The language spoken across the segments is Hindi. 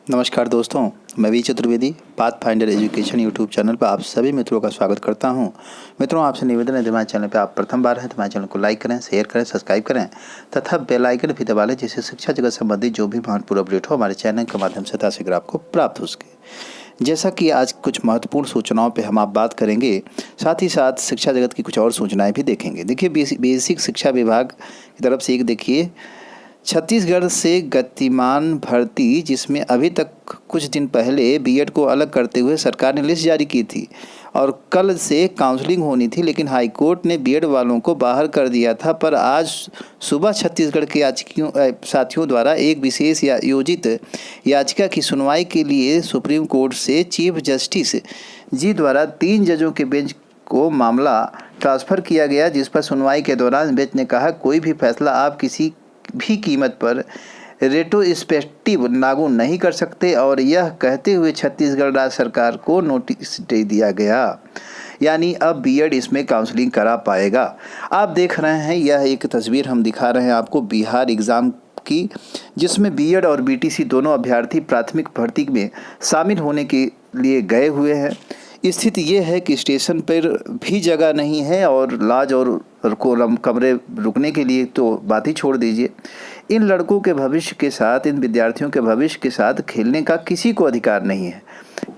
नमस्कार दोस्तों, मैं वी चतुर्वेदी पाथ फाइंडर एजुकेशन यूट्यूब चैनल पर आप सभी मित्रों का स्वागत करता हूं। मित्रों, आपसे निवेदन है, हमारे चैनल पर आप प्रथम बार हैं तो हमारे चैनल को लाइक करें, शेयर करें, सब्सक्राइब करें तथा बेल आइकन भी दबा लें, जिससे शिक्षा जगत संबंधित जो भी महत्वपूर्ण अपडेट हो हमारे चैनल के माध्यम से शीघ्र आपको प्राप्त हो सके। जैसा कि आज कुछ महत्वपूर्ण सूचनाओं पर हम आप बात करेंगे, साथ ही साथ शिक्षा जगत की कुछ और सूचनाएँ भी देखेंगे। देखिए, बेसिक शिक्षा विभाग की तरफ से एक देखिए छत्तीसगढ़ से गतिमान भर्ती, जिसमें अभी तक कुछ दिन पहले बीएड को अलग करते हुए सरकार ने लिस्ट जारी की थी और कल से काउंसलिंग होनी थी, लेकिन हाईकोर्ट ने बीएड वालों को बाहर कर दिया था। पर आज सुबह छत्तीसगढ़ के साथियों द्वारा एक विशेष योजित याचिका की सुनवाई के लिए सुप्रीम कोर्ट से चीफ जस्टिस जी द्वारा 3 जजों के बेंच को मामला ट्रांसफ़र किया गया, जिस पर सुनवाई के दौरान बेंच ने कहा कोई भी फैसला आप किसी भी कीमत पर रेट्रोस्पेक्टिव लागू नहीं कर सकते, और यह कहते हुए छत्तीसगढ़ राज्य सरकार को नोटिस दे दिया गया। यानी अब बीएड इसमें काउंसलिंग करा पाएगा। आप देख रहे हैं, यह एक तस्वीर हम दिखा रहे हैं आपको बिहार एग्ज़ाम की, जिसमें बीएड और बीटीसी दोनों अभ्यर्थी प्राथमिक भर्ती में शामिल होने के लिए गए हुए हैं। स्थिति ये है कि स्टेशन पर भी जगह नहीं है और लॉज और कमरे रुकने के लिए तो बात ही छोड़ दीजिए। इन लड़कों के भविष्य के साथ, इन विद्यार्थियों के भविष्य के साथ खेलने का किसी को अधिकार नहीं है।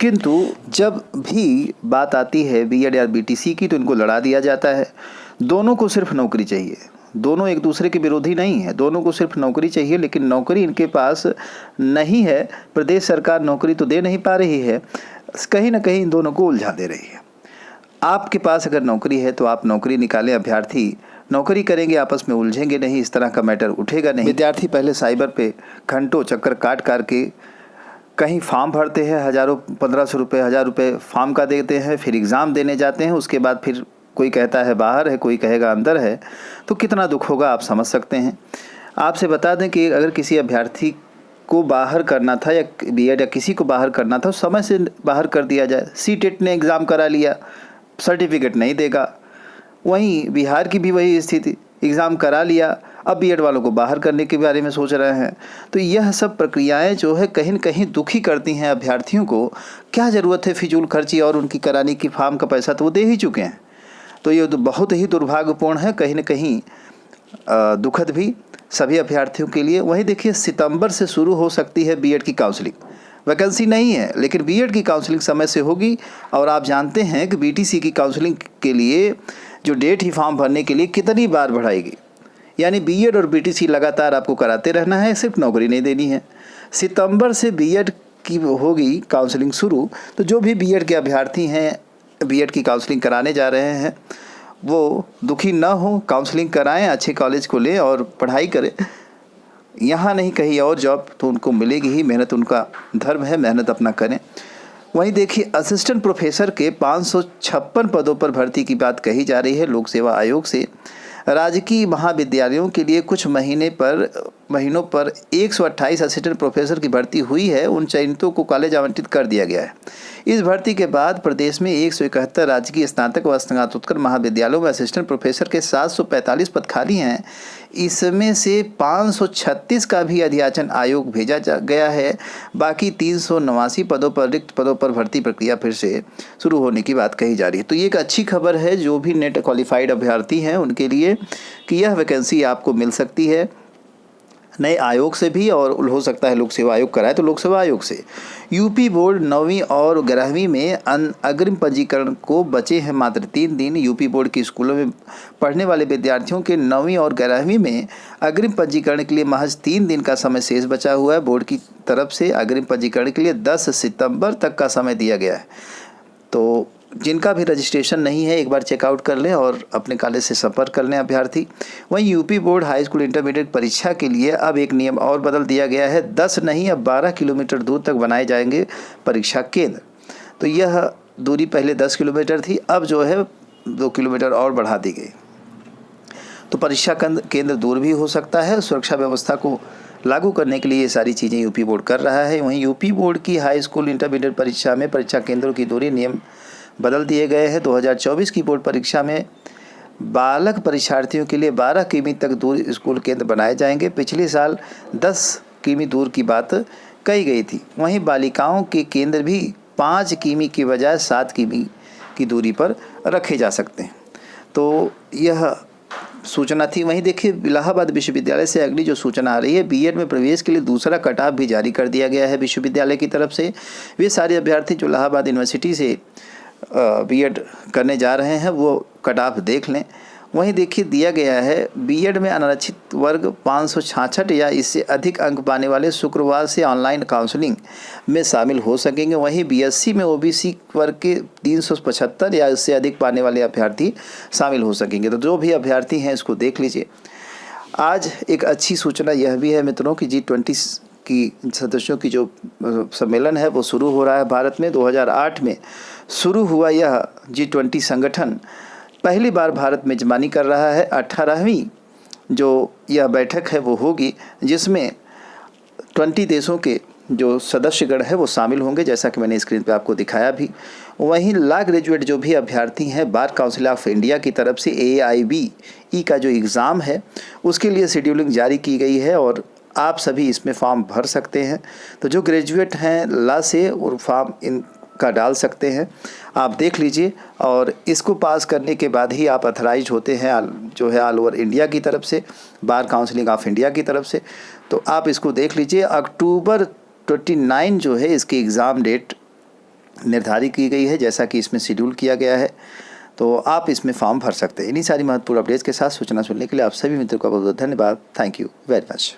किंतु जब भी बात आती है बीएड या बीटीसी की, तो इनको लड़ा दिया जाता है। दोनों को सिर्फ नौकरी चाहिए, दोनों एक दूसरे के विरोधी नहीं है, दोनों को सिर्फ नौकरी चाहिए, लेकिन नौकरी इनके पास नहीं है। प्रदेश सरकार नौकरी तो दे नहीं पा रही है, कहीं ना कहीं इन दोनों को उलझा दे रही है। आपके पास अगर नौकरी है तो आप नौकरी निकालें, अभ्यर्थी नौकरी करेंगे, आपस में उलझेंगे नहीं, इस तरह का मैटर उठेगा नहीं। विद्यार्थी पहले साइबर पे घंटों चक्कर काट के कहीं फॉर्म भरते हैं, हज़ारों 1500 रुपये 1000 रुपये फॉर्म का देते हैं, फिर एग्ज़ाम देने जाते हैं। उसके बाद फिर कोई कहता है बाहर है, कोई कहेगा अंदर है, तो कितना दुख होगा आप समझ सकते हैं। आपसे बता दें कि अगर किसी अभ्यर्थी को बाहर करना था या बीएड या किसी को बाहर करना था, समय से बाहर कर दिया जाए। सीटेट ने एग्ज़ाम करा लिया, सर्टिफिकेट नहीं देगा। वहीं बिहार की भी वही स्थिति, एग्ज़ाम करा लिया, अब बीएड वालों को बाहर करने के बारे में सोच रहे हैं। तो यह सब प्रक्रियाएं जो है कहीं न कहीं दुखी करती हैं अभ्यर्थियों को। क्या ज़रूरत है फिजूल खर्ची, और उनकी कराने की फॉर्म का पैसा तो वो दे ही चुके हैं। तो ये बहुत ही दुर्भाग्यपूर्ण है, कहीं न कहीं दुखद भी सभी अभ्यर्थियों के लिए। वहीं देखिए, सितंबर से शुरू हो सकती है बीएड की काउंसलिंग। वैकेंसी नहीं है, लेकिन बीएड की काउंसलिंग समय से होगी। और आप जानते हैं कि बीटीसी की काउंसलिंग के लिए जो डेट ही फॉर्म भरने के लिए कितनी बार बढ़ाएगी। यानी बीएड और बीटीसी लगातार आपको कराते रहना है, सिर्फ नौकरी नहीं देनी है। सितंबर से बीएड की होगी काउंसलिंग शुरू। तो जो भी बीएड के अभ्यर्थी हैं, बीएड की काउंसलिंग कराने जा रहे हैं, वो दुखी ना हो, काउंसलिंग कराएं, अच्छे कॉलेज को लें और पढ़ाई करें। यहाँ नहीं कहीं और जॉब तो उनको मिलेगी ही, मेहनत उनका धर्म है, मेहनत अपना करें। वहीं देखिए, असिस्टेंट प्रोफेसर के 556 पदों पर भर्ती की बात कही जा रही है लोक सेवा आयोग से। राजकीय महाविद्यालयों के लिए कुछ महीनों पर 128 असिस्टेंट प्रोफेसर की भर्ती हुई है। उन चयनितों को कॉलेज आवंटित कर दिया गया है। इस भर्ती के बाद प्रदेश में 171 राजकीय स्नातक व स्नातकोत्तर महाविद्यालयों में असिस्टेंट प्रोफेसर के 745 पद खाली हैं। इसमें से 536 का भी अध्याचन आयोग भेजा गया है। बाकी 389 रिक्त पदों पर भर्ती प्रक्रिया फिर से शुरू होने की बात कही जा रही है। तो ये एक अच्छी खबर है जो भी नेट क्वालिफाइड अभ्यर्थी हैं उनके लिए, कि यह वैकेंसी आपको मिल सकती है नए आयोग से भी, और हो सकता है लोक सेवा आयोग कराए तो लोक सेवा आयोग से। यूपी बोर्ड 9वीं और 11वीं में अग्रिम पंजीकरण को बचे हैं मात्र 3 दिन। यूपी बोर्ड के स्कूलों में पढ़ने वाले विद्यार्थियों के 9वीं और 11वीं में अग्रिम पंजीकरण के लिए महज 3 दिन का समय शेष बचा हुआ है। बोर्ड की तरफ से अग्रिम पंजीकरण के लिए 10 सितंबर तक का समय दिया गया है। तो जिनका भी रजिस्ट्रेशन नहीं है, एक बार चेकआउट कर लें और अपने कॉलेज से संपर्क कर लें अभ्यर्थी। वहीं UP board high school intermediate परीक्षा के लिए अब एक नियम और बदल दिया गया है। 10 नहीं, अब 12 किलोमीटर दूर तक बनाए जाएंगे परीक्षा केंद्र। तो यह दूरी पहले 10 किलोमीटर थी, अब जो है 2 किलोमीटर और बढ़ा दी गई। तो परीक्षा केंद्र दूर भी हो सकता है। सुरक्षा व्यवस्था को लागू करने के लिए ये सारी चीज़ें यूपी बोर्ड कर रहा है। वहीं यूपी बोर्ड की हाई स्कूल इंटरमीडिएट परीक्षा में परीक्षा केंद्रों की दूरी नियम बदल दिए गए हैं। 2024 की बोर्ड परीक्षा में बालक परीक्षार्थियों के लिए 12 किमी तक दूर स्कूल केंद्र बनाए जाएंगे। पिछले साल 10 किमी दूर की बात कही गई थी। वहीं बालिकाओं के केंद्र भी 5 किमी की बजाय 7 किमी की दूरी पर रखे जा सकते हैं। तो यह सूचना थी। वहीं देखिए, इलाहाबाद विश्वविद्यालय से अगली जो सूचना आ रही है, बीएड में प्रवेश के लिए दूसरा कट ऑफ भी जारी कर दिया गया है विश्वविद्यालय की तरफ से। वे सारे अभ्यर्थी जो इलाहाबाद यूनिवर्सिटी से बीएड करने जा रहे हैं वो कट ऑफ देख लें। वहीं देखिए, दिया गया है बीएड में अनारक्षित वर्ग 566 या इससे अधिक अंक पाने वाले शुक्रवार से ऑनलाइन काउंसलिंग में शामिल हो सकेंगे। वहीं बीएससी में ओबीसी वर्ग के 375 या इससे अधिक पाने वाले अभ्यर्थी शामिल हो सकेंगे। तो जो भी अभ्यर्थी हैं इसको देख लीजिए। आज एक अच्छी सूचना यह भी है मित्रों कि G20 की सदस्यों की जो सम्मेलन है वो शुरू हो रहा है भारत में। 2008 में शुरू हुआ यह G20 संगठन पहली बार भारत में मेजबानी कर रहा है। 18वीं जो यह बैठक है वो होगी, जिसमें 20 देशों के जो सदस्यगण है वो शामिल होंगे, जैसा कि मैंने स्क्रीन पे आपको दिखाया भी। वहीं लॉ ग्रेजुएट जो भी अभ्यर्थी हैं, बार काउंसिल ऑफ इंडिया की तरफ से AIBE का जो एग्ज़ाम है उसके लिए शेड्यूलिंग जारी की गई है और आप सभी इसमें फॉर्म भर सकते हैं। तो जो ग्रेजुएट हैं लॉ से और फॉर्म इनका डाल सकते हैं, आप देख लीजिए। और इसको पास करने के बाद ही आप अथराइज होते हैं जो है ऑल ओवर इंडिया की तरफ से, बार काउंसिलिंग ऑफ इंडिया की तरफ से। तो आप इसको देख लीजिए। अक्टूबर 29 जो है इसकी एग्ज़ाम डेट निर्धारित की गई है, जैसा कि इसमें शेड्यूल किया गया है। तो आप इसमें फॉर्म भर सकते हैं। इन्हीं सारी महत्वपूर्ण अपडेट्स के साथ सूचना सुनने के लिए आप सभी मित्रों का बहुत बहुत धन्यवाद। Thank you very much.